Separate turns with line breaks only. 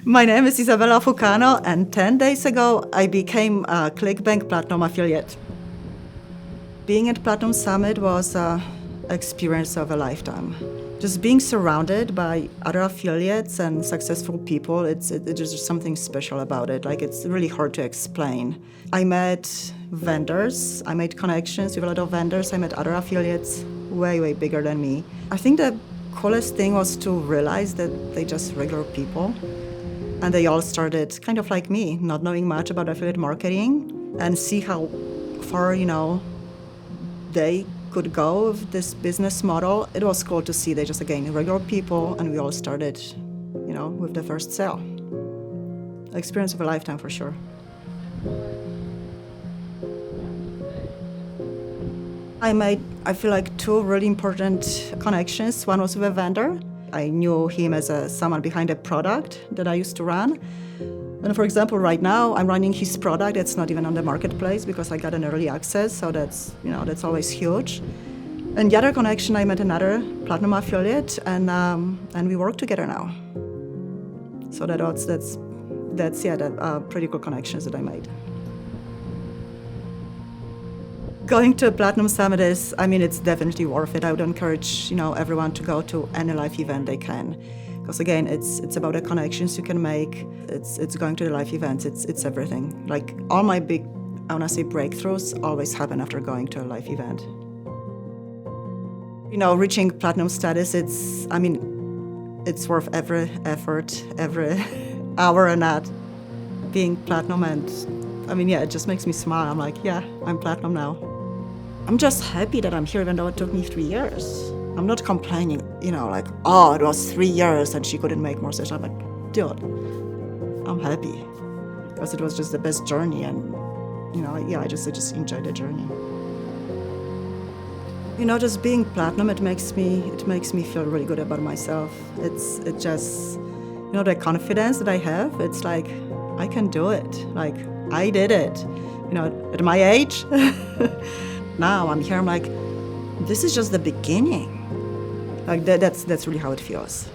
My name is Isabella Fucano, and 10 days ago, I became a ClickBank Platinum affiliate. Being at Platinum Summit was an experience of a lifetime. Just being surrounded by other affiliates and successful people, it's just something special about it. Like, it's really hard to explain. I met vendors, I made connections with a lot of vendors, I met other affiliates way, way bigger than me. I think the coolest thing was to realize that they're just regular people. And they all started kind of like me, not knowing much about affiliate marketing, and see how far, they could go with this business model. It was cool to see they just, again, regular people, and we all started, with the first sale. Experience of a lifetime for sure. I made, I feel like, two really important connections. One was with a vendor. I knew him as someone behind a product that I used to run. And for example, right now, I'm running his product. It's not even on the marketplace because I got an early access, so that's always huge. And the other connection, I met another Platinum affiliate, and we work together now. So that's pretty cool connections that I made. Going to a Platinum Summit it's definitely worth it. I would encourage, everyone to go to any live event they can. Because again, it's about the connections you can make. It's going to the live events. It's everything. Like, all my big, breakthroughs always happen after going to a live event. Reaching Platinum status, it's worth every effort, every hour and that being Platinum. And it just makes me smile. I'm like, yeah, I'm Platinum now. I'm just happy that I'm here, even though it took me 3 years. I'm not complaining, it was 3 years and she couldn't make more sales. I'm like, dude, I'm happy because it was just the best journey, and I just enjoyed the journey. Just being Platinum, it makes me feel really good about myself. It just the confidence that I have. It's like, I can do it. Like, I did it. At my age. Now I'm here, I'm like, this is just the beginning. Like, that's really how it feels.